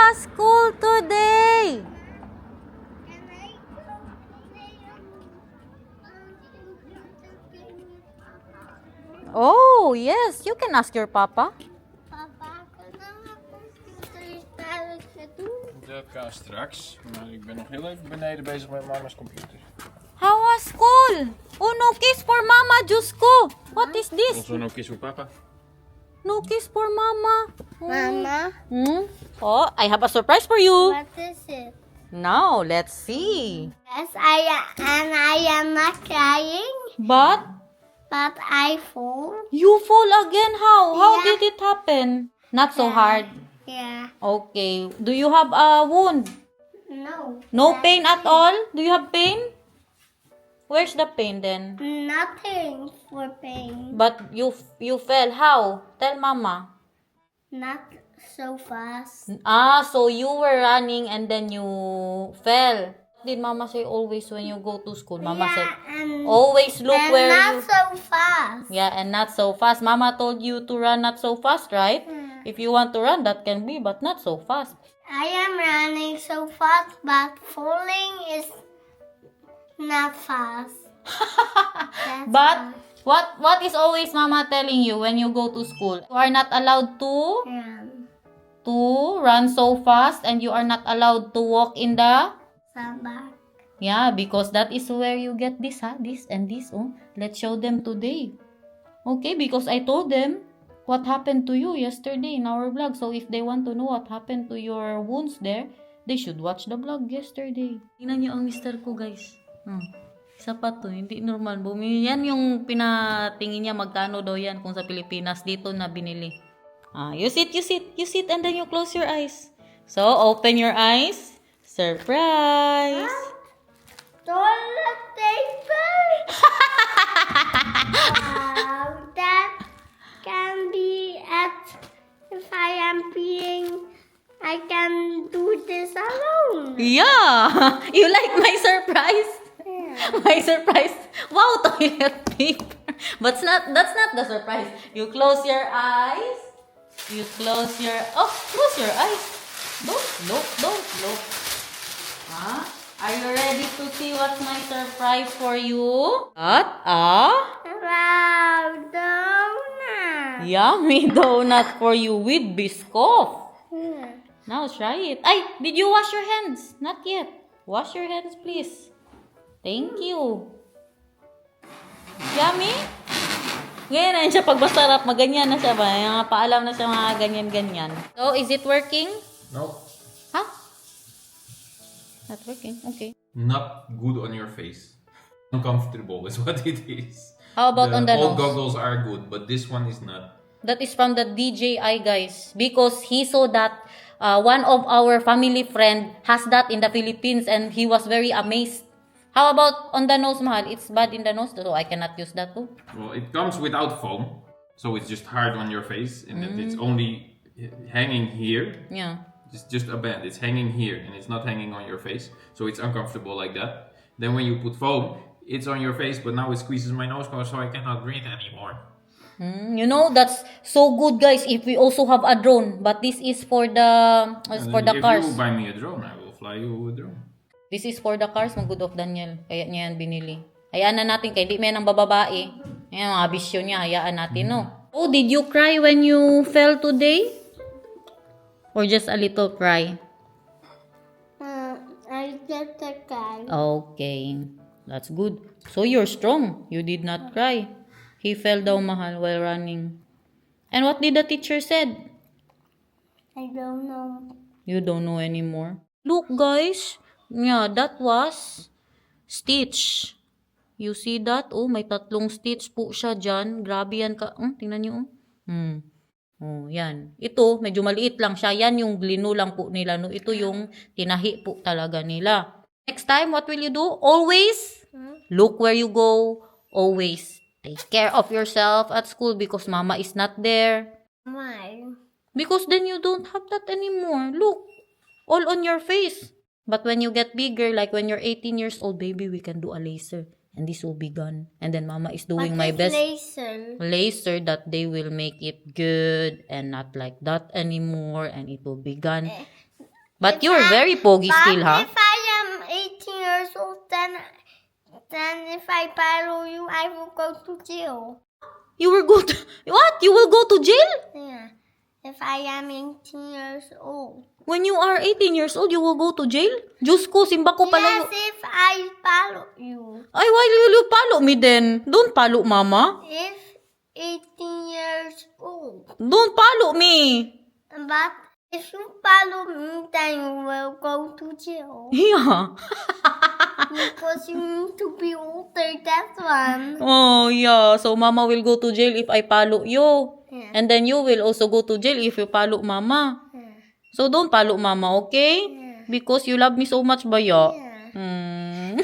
was school today? Can I go play Oh, yes. You can ask your papa. Papa, kan mijn computer spelletje doen? Dat kan straks, maar ik ben nog heel even beneden bezig met mama's computer. How was school? Oh, no kiss for mama, Jusko. What is this? Also no kiss voor papa. No kiss for mama. Mama, Oh, I have a surprise for you. what is it? Now, let's see. Yes, I am not crying, But but I fall. you fall again. How Yeah. did it happen? Not so hard. Yeah. Okay. Do you have a wound? No. No pain at all? Do you have pain? Where's the pain then? Nothing for pain. But you fell. How? Tell mama. Not so fast. So you were running and then you fell. Did mama say always when you go to school? Mama said and, always look and where not you... so fast. Yeah, and not so fast. Mama told you to run not so fast, right? If you want to run, that can be, but not so fast. I am running so fast, but falling is not fast. That's But what is always mama telling you when you go to school? You are not allowed to why. run so fast, and you are not allowed to walk in the... Sabak. Yeah, because that is where you get this, this and this. Oh, let's show them today. Okay, because I told them what happened to you yesterday in our vlog. So if they want to know what happened to your wounds there, they should watch the vlog yesterday. Tingnan niyo ang mister ko, guys. Isa pa to, hindi normal. Bumili yan yung pinatingin niya magkano daw yan kung sa Pilipinas. Dito na binili. You sit, and then you close your eyes. So, open your eyes. Surprise! Toilet paper. Wow, that can be at. If I am peeing, I can do this alone. Yeah! You like my surprise? Yeah. My surprise. Wow, toilet paper. But that's not the surprise. You close your eyes. Close your eyes. Don't look. Are you ready to see what's my surprise for you? What? Wow, donut. Yummy donut for you with Biscoff. Hmm. Now try it. Ay, did you wash your hands? Not yet. Wash your hands, please. Thank you. Yummy? Ngayon na siya pag masarap, maganyan na siya ba? Yung paalam na siya mga ganyan-ganyan. So, is it working? No. Huh? Not working. Okay. Not good on your face. Uncomfortable is what it is. How about on the old nose? goggles are good, but this one is not. That is from the DJI, guys. Because he saw that one of our family friend has that in the Philippines and he was very amazed. How about on the nose, Mahal? It's bad in the nose, so I cannot use that too. Well, it comes without foam, so it's just hard on your face, and it's only hanging here. Yeah. It's just a band. It's hanging here, and it's not hanging on your face, so it's uncomfortable like that. Then when you put foam, it's on your face, but now it squeezes my nose, so I cannot breathe anymore. You know, that's so good, guys, if we also have a drone. But this is for the If cars. you buy me a drone, I will fly you a drone. This is for the cars, mga good of Daniel. Kaya niya yan binili. Hayaan na natin, kaya di may nang bababae. Ayan, mga bisyo niya, hayaan natin, no? Oh, did you cry when you fell today? Or just a little cry? I get the guy. Okay. That's good. So you're strong. You did not cry. He fell down, Mahal, while running. And what did the teacher said? I don't know. You don't know anymore. Look, guys. Yeah, that was stitch. You see that? Oh, may 3 stitch po siya dyan. Grabe yan ka. Tingnan nyo. Oh, yan. Ito, medyo maliit lang siya. Yan yung glue lang po nila. No? Ito yung tinahi po talaga nila. Next time, what will you do? Always look where you go. Always take care of yourself at school because mama is not there. Why? Because then you don't have that anymore. Look, all on your face. But when you get bigger, like when you're 18 years old, baby, we can do a laser. And this will be gone. And then mama is doing my best. Laser. Laser that they will make it good and not like that anymore. And it will be gone. But you're very pogi But still, huh? if I am 18 years old, then if I follow you, I will go to jail. You will go to... What? You will go to jail? Yeah. If I am 18 years old. When you are 18 years old, you will go to jail? Diyos ko, simba ko pala. Yes, if I follow you. Ay, why will you follow me then? Don't follow mama. If 18 years old. Don't follow me. But if you follow me, then you will go to jail. Yeah. Because you need to be older, that's one. Oh, yeah. So, mama will go to jail if I follow you. Yeah. And then you will also go to jail if you follow mama. Yeah. So, don't follow mama, okay? Yeah. Because you love me so much ba, ya? Yeah.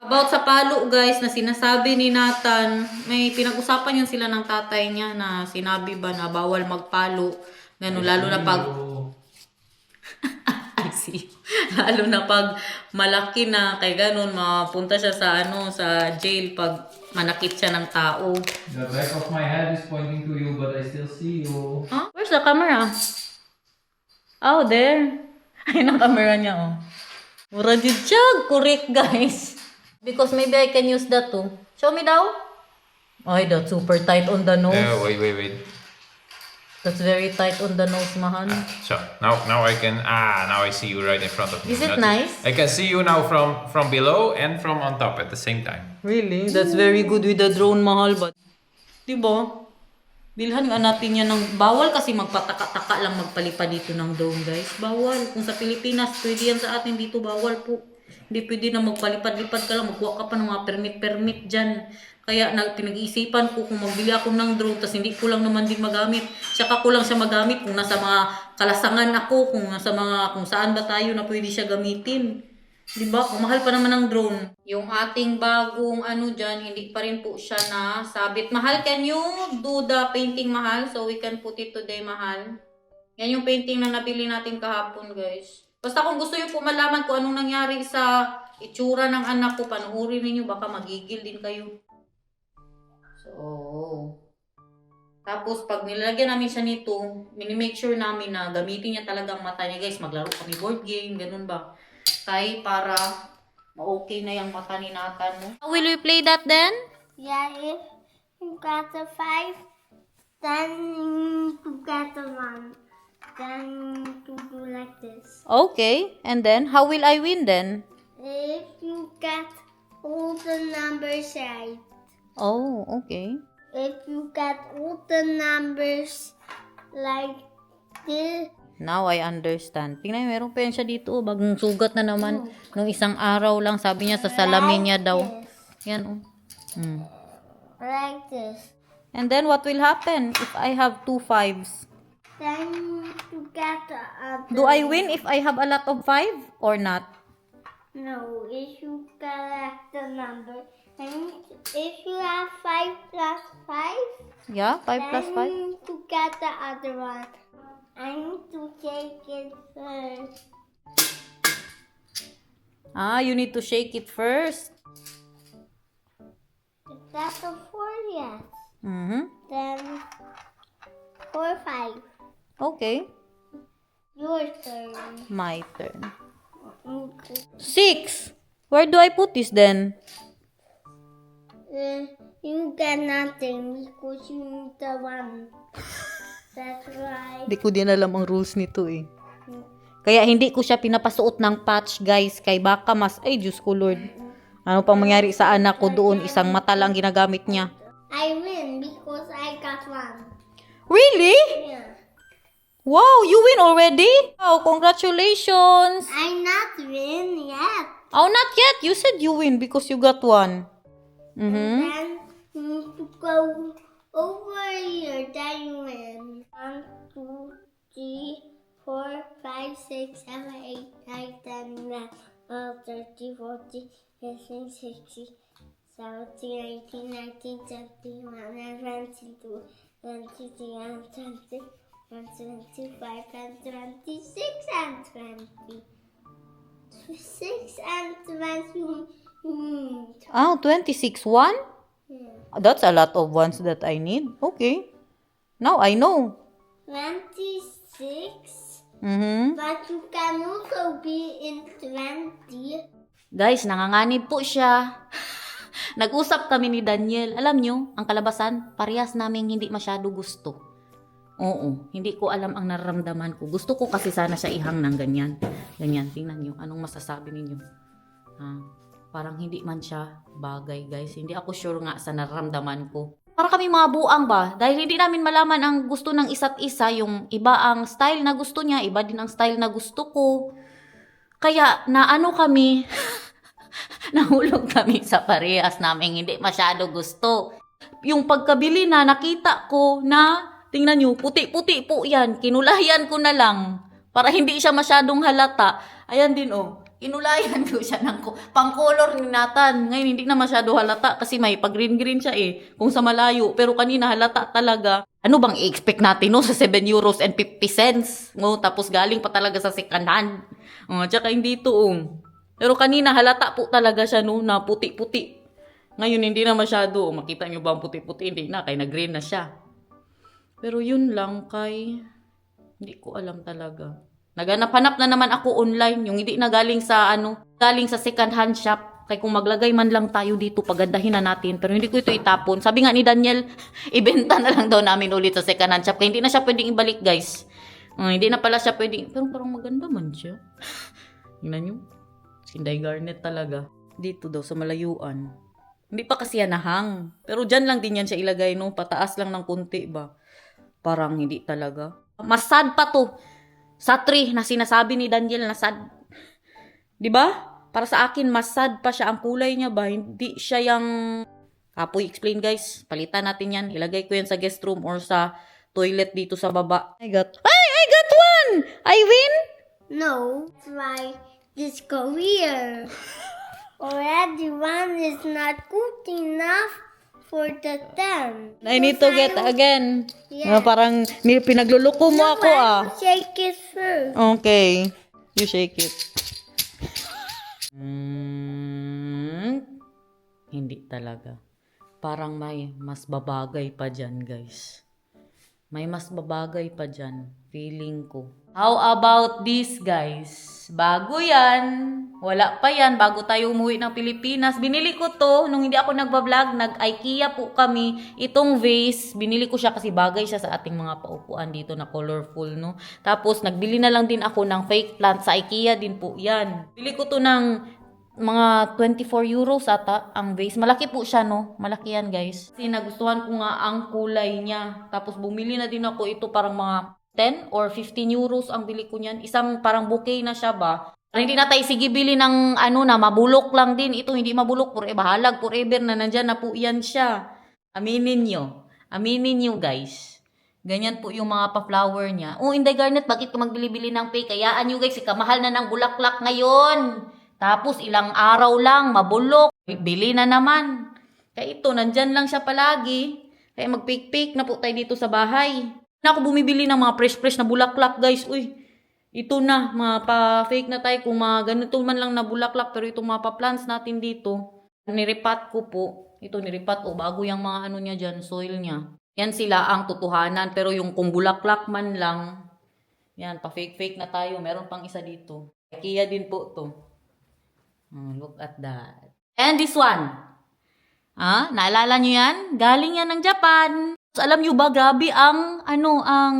About sa palo, guys, na sinasabi ni Nathan, may pinag-usapan yun sila ng tatay niya na sinabi ba na bawal magpalo. Ganun, lalo na pag... I see. Lalo na pag malaki na, kay ganun, mapunta siya sa sa jail pag manakit siya ng tao. The back of my head is pointing to you, but I still see you. Huh? Where's the camera? Oh, there. Ayun ang camera niya, oh. Mura jud siya. Correct, guys. Because maybe I can use that too. Show me daw. Ay, that's super tight on the nose. Wait. That's very tight on the nose, mahal. So now I can now I see you right in front of me. Is it nice? I can see you now from below and from on top at the same time. Really? That's very good with the drone, mahal. But, diba? Bilhan nga natin yan ng... Bawal kasi magpataka-taka lang magpalipad dito ng drone, guys. Bawal. Kung sa Pilipinas, pwede yan sa atin dito. Bawal po. Hindi pwede na magpalipad-lipad ka lang. Magkuha ka pa ng mga permit dyan. Kaya pinag-iisipan ko kung magbili ako ng drone tapos hindi ko lang naman din magamit. Tsaka ko lang siya magamit kung nasa mga kalasangan ako, kung saan ba tayo na pwede siya gamitin. Diba? Kung mahal pa naman ng drone. Yung ating bagong dyan, hindi pa rin po siya na sabit. Mahal, can you do the painting, mahal? So we can put it today, mahal. Yan yung painting na nabili natin kahapon, guys. Basta kung gusto nyo po malaman kung anong nangyari sa itsura ng anak ko, panuorin ninyo, baka magigil din kayo. So, tapos pag nilagyan namin siya nito, minimake sure namin na gamitin niya talaga ang mata niya, guys. Maglaro kami board game, ganun ba? Kaya para ma-okay na yung mata ni Nathan mo. Will we play that then? Yeah, if you got a 5, then you got a 1. Then you do like this. Okay. And then, how will I win then? If you get all the numbers right. Oh, okay. If you get all the numbers like this. Now I understand. Tingnan, meron pa yan siya dito. Bagong sugat na naman. Nung isang araw lang, sabi niya sa salamin niya daw. Yan, oh. Like this. And then, what will happen if I have 2 5s? Then you get the other. Do I win if I have a lot of 5 or not? No, if you collect the number. And if you have 5 plus 5. Yeah, 5 plus 5. Then you get the other one. I need to shake it first. Ah, you need to shake it first. If that's a 4, yes. Mm-hmm. Then 4, 5. Okay. Your turn. My turn. Okay. 6. Where do I put this then? You get nothing because you need the 1. That's right. Hindi ko din alam ang rules nito eh. Kaya hindi ko siya pinapasuot ng patch, guys. Kay baka mas, ay Diyos ko Lord. Ano pang mangyari sa anak ko doon? Isang mata lang ginagamit niya. I win because I got 1. Really? Yeah. Wow, you win already? Oh, congratulations. I'm not win yet. Oh, not yet. You said you win because you got 1. Mm-hmm. Then you need to go over here. Then you win. 1, 2, 3, 4, 5, 6, 7, 8, 9, 10, 11, 12, 13, 14, 15, 16, 17, 18, 19, 20, 21, 22, 23, and 20, and 25, and 26, and 20. 6 and 20. Oh, 26 1? Yeah. That's a lot of ones that I need. Okay. Now I know. 26 But you can also be in 20. Guys, nanganganib po siya. Nag-usap kami ni Daniel. Alam nyo, ang kalabasan, parehas namin hindi masyado gusto. Oo, hindi ko alam ang nararamdaman ko. Gusto ko kasi sana siya ihang ng ganyan. Ganyan, tingnan nyo. Anong masasabi ninyo? Parang hindi man siya bagay, guys. Hindi ako sure nga sa nararamdaman ko. Para kami mga buang ba? Dahil hindi namin malaman ang gusto ng isa't isa. Yung iba ang style na gusto niya, iba din ang style na gusto ko. Kaya, naano kami, nahulog kami sa parehas namin hindi masyado gusto. Yung pagkabili na, nakita ko na, tingnan nyo, puti-puti po yan. Kinulayan ko na lang para hindi siya masyadong halata. Ayan din oh. Kinulayan ko siya ng pang-color ni Nathan. Ngayon hindi na masyado halata kasi may pag-green-green siya eh. Kung sa malayo. Pero kanina halata talaga. Ano bang i-expect natin no? Sa 7 euros and 50 cents. No? Tapos galing pa talaga sa second hand. Tsaka hindi to Pero kanina halata po talaga siya no? Na puti-puti. Ngayon hindi na masyado. Makita nyo ba ang puti-puti? Hindi na. Kaya nag-green na siya. Pero yun lang kay... Hindi ko alam talaga. Naghanap-hanap na naman ako online. Yung hindi na galing sa galing sa second hand shop. Kaya kung maglagay man lang tayo dito, pagandahin na natin. Pero hindi ko ito itapon. Sabi nga ni Daniel, ibenta na lang daw namin ulit sa second hand shop. Kaya hindi na siya pwedeng ibalik guys. Hindi na pala siya pwedeng. Pero parang maganda man siya. Tingnan nyo. Sinday Garnet talaga. Dito daw sa malayuan. Hindi pa kasi yan nahang. Pero dyan lang din yan siya ilagay no. Pataas lang ng kunti ba. Parang hindi talaga. Mas sad pa to. Sa 3 na sinasabi ni Daniel na sad. 'Di ba? Para sa akin mas sad pa siya ang kulay niya ba? Hindi siya yung kapoy explain guys. Palitan natin 'yan. Ilagay ko 'yan sa guest room or sa toilet dito sa baba. I got one. I win? No, try this career. Already one is not good enough for the 10. I need to get again. Yeah. Parang pinagluluko mo ako Shake it first. Okay. You shake it. Hindi talaga. Parang may mas babagay pa dyan, guys. May mas babagay pa dyan. Feeling ko. How about this, guys? Bago yan. Wala pa yan. Bago tayo umuwi ng Pilipinas. Binili ko to nung hindi ako nagbablog. Nag-IKEA po kami. Itong vase. Binili ko siya kasi bagay siya sa ating mga paupuan dito na colorful, no? Tapos, nagbili na lang din ako ng fake plant sa IKEA din po yan. Bili ko to ng mga 24 euros ata ang vase. Malaki po siya, no? Malaki yan, guys. Kasi nagustuhan ko nga ang kulay niya. Tapos, bumili na din ako ito parang mga 10 or 15 euros ang bili ko niyan. Isang parang bouquet na siya ba? Hindi na tayo sige bili ng na mabulok lang din. Ito hindi mabulok. Bahalag forever na nandyan na po yan siya. Aminin nyo. Aminin nyo guys. Ganyan po yung mga pa-flower niya. Inday Garnet, bakit ka magbili-bili ng fake? Kayaan nyo guys, ikamahal na ng bulaklak ngayon. Tapos ilang araw lang, mabulok. Bili na naman. Kaya ito, nandyan lang siya palagi. Kaya mag-fake-fake na po tayo dito sa bahay. Na ako bumibili ng mga fresh-fresh na bulaklak, guys. Uy, ito na, mga pa-fake na tayo kung mga ganito man lang na bulaklak. Pero itong mga pa-plants natin dito, niripat ko po. Ito niripat ko, bago yung mga niya dyan, soil niya. Yan sila ang totohanan. Pero yung kung bulaklak man lang, yan, pa-fake-fake na tayo. Meron pang isa dito. IKEA din po to. Look at that. And this one. Naalala nyo yan? Galing yan ng Japan. Alam nyo ba, grabe ang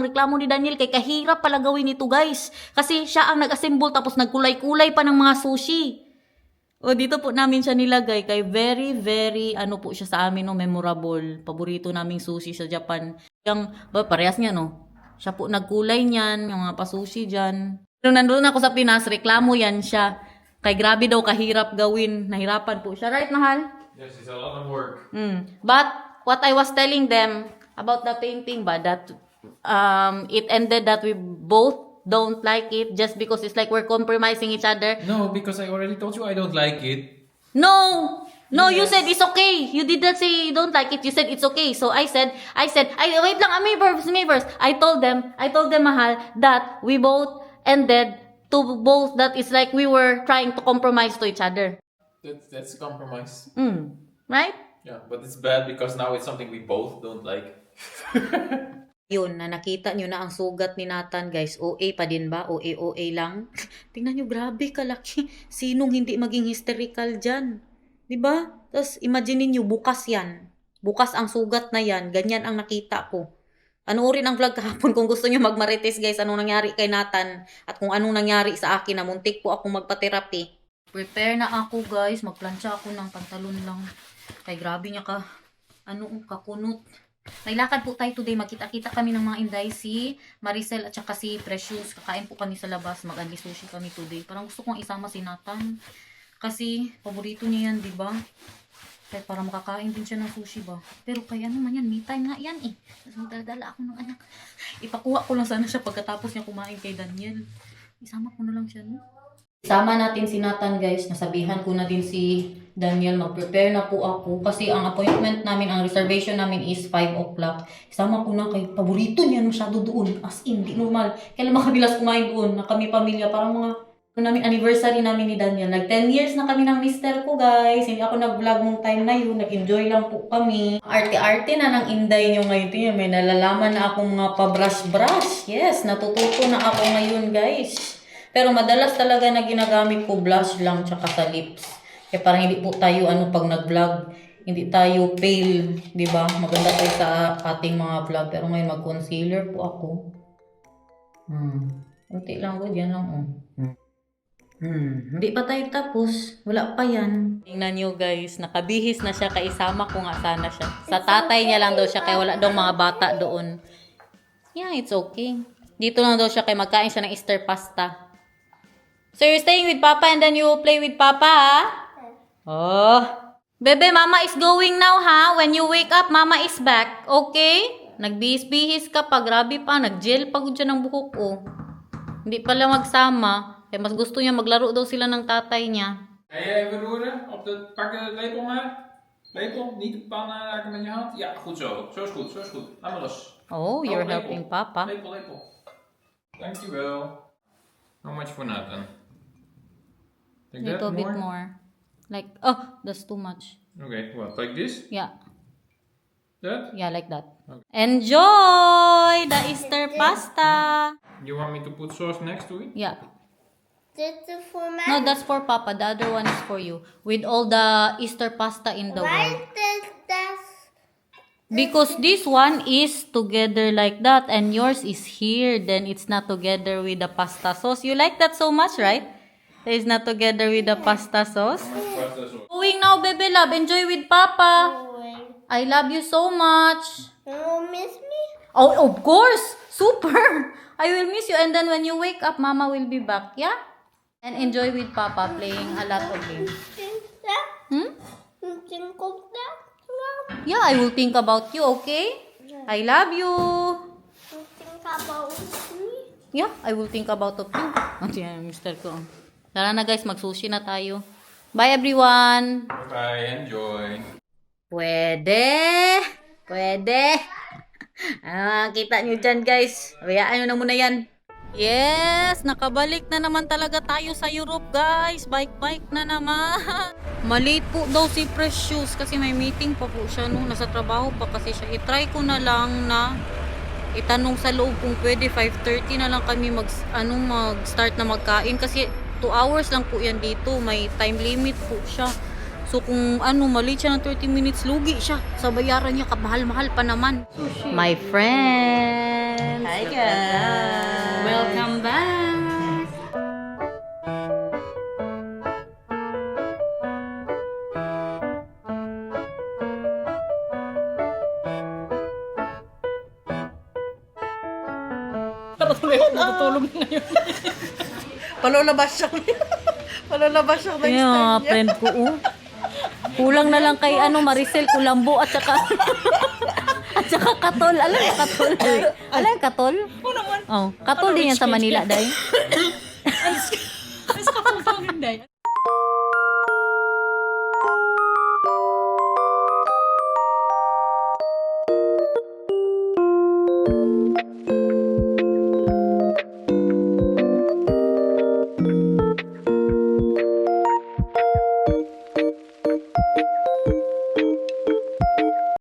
reklamo ni Daniel kay kahirap pala gawin ito guys. Kasi siya ang nag-assemble tapos nagkulay-kulay pa ng mga sushi. Dito po namin siya nilagay kay very, very, po siya sa amin, memorable. Paborito naming sushi sa Japan. Parehas niya, no? Siya po nagkulay niyan, yung mga pa-sushi dyan. Nung nandun ako sa Pinas, reklamo yan siya. Kay grabe daw kahirap gawin. Nahirapan po siya. Right, mahal? Yes, it's a lot of work. But what I was telling them about the painting that it ended that we both don't like it just because it's like we're compromising each other. No, because I already told you I don't like it. No, Yes. you said it's okay. You did not say you don't like it. You said it's okay. So I said, wait lang, may verse. I told them, mahal, that we both ended to both that it's like we were trying to compromise to each other. That's a compromise. Right? Yeah, but it's bad because now it's something we both don't like. Yun, na nakita nyo na ang sugat ni Nathan, guys. OA pa din ba? OA lang. Tingnan nyo, grabe kalaki. Sinong hindi maging hysterical dyan? Diba? Tapos, imagine niyo bukas yan. Bukas ang sugat na yan. Ganyan ang nakita ko. Panoorin ang vlog kahapon kung gusto nyo magmarites, guys. Anong nangyari kay Nathan. At kung anong nangyari sa akin na muntik po akong magpa-therapy. Prepare na ako, guys. Magplansya ako ng pantalon lang. Kay grabe niya ka. Kakunot. May lakad po tayo today. Magkita-kita kami ng mga inday. Si Maricel at saka si Precious. Kakain po kami sa labas. Mag-andi sushi kami today. Parang gusto kong isama si Nathan. Kasi, paborito niya yan, diba? Kaya para makakain din siya ng sushi ba? Pero kaya ano man yan, me time nga yan eh. Tapos magdadala ako ng anak. Ipakuha ko lang sana siya pagkatapos niya kumain kay Daniel. Isama ko na lang siya, no? Isama natin si Nathan, guys. Nasabihan ko na din si Daniel. Mag-prepare na po ako. Kasi ang appointment namin, ang reservation namin is 5 o'clock. Isama ko na kay paborito niya masyado doon. As in, di normal. Kailan makabilas kumain doon na kami pamilya. Parang mga namin anniversary namin ni Daniel. Nag 10 years na kami ng mister ko, guys. Hindi ako nag-vlog nung time na yun. Nag-enjoy lang po kami. Arte-arte na ng inday nyo ngayon. Tingnan, may nalalaman na akong mga pa-brush-brush. Yes, natututo na ako ngayon, guys. Pero madalas talaga na ginagamit ko blush lang tsaka sa lips. Kaya parang hindi po tayo pag nag-vlog, hindi tayo pale, di ba? Maganda tayo sa ating mga vlog. Pero ngayon mag-concealer po ako. Unti lang ko, yan lang. Hindi pa tayo tapos. Wala pa yan. Tingnan nyo, guys. Nakabihis na siya. Kaisama ko nga sana siya. Sa tatay niya lang daw siya. Kaya wala daw mga bata doon. Yeah, it's okay. Dito lang daw siya. Kaya magkain siya ng Easter pasta. So, you're staying with Papa and then you will play with Papa, ha? Oh. Bebe, Mama is going now, ha? When you wake up, Mama is back. Okay? Nagbihis-bihis ka pa. Grabe pa. Nag-gel pagod siya ng buhok, oh. Hindi pala magsama. Kaya mas gusto niya maglaro daw sila ng tatay niya. Ga je even roeren? Pak de lepel maar. Lepel, niet de pan aanraken met je hand. Ja, goed zo. Zo is goed, zo is goed. Laat maar los. Oh, you're lepel. helping Papa. Lepel. Dankjewel. How much for Nathan? Like that? Little bit more. Like, oh, that's too much. Okay, what? Like this? Yeah. That? Yeah, like that. Okay. Enjoy the Easter pasta. You want me to put sauce next to it? Yeah. This is for my. No, that's for Papa. The other one is for you. With all the Easter pasta in the Why world. does that? Because this one is together like that and yours is here. Then it's not together with the pasta sauce. You like that so much, right? It's not together with the pasta sauce. Pasta sauce. Going now, baby love. Enjoy with Papa. I love you so much. You miss me? Oh, of course. Super. I will miss you. And then when you wake up, Mama will be back. Yeah? And enjoy with Papa playing a lot of games. Think that? Hmm? You think of that? No. Yeah, I will think about you, okay? I love you. You think about me? Yeah, I will think about of you. Yan, Mr. ko. Tara na guys, mag-sushi na tayo. Bye everyone. Bye, enjoy. Pwede. Pwede. Kita nyo dyan guys. Hayaan nyo na muna yan. Yes, nakabalik na naman talaga tayo sa Europe guys. Bike na naman. Malate po daw si Precious kasi may meeting pa po siya nung nasa trabaho pa kasi siya. I-try ko na lang na itanong sa loob kung pwede 5:30 na lang kami mag-start na magkain kasi 2 hours lang po yan dito. May time limit po siya. So kung malate siya ng 30 minutes, lugi siya. Sa bayaran niya, kamahal-mahal pa naman. Sushi. My friends! Hi guys! Welcome back! Natutulog na ngayon. Palulabas siya. Palulabas siya next Yeah, time niya. friend ko, oh. Kulang na lang kay Maricel Kulambo at saka Katol. Alam mo Katol? Alam mo Katol? Oo naman. Oh, Katol din yan sa Manila, dahil. Ay, sa kapong pangin, Day.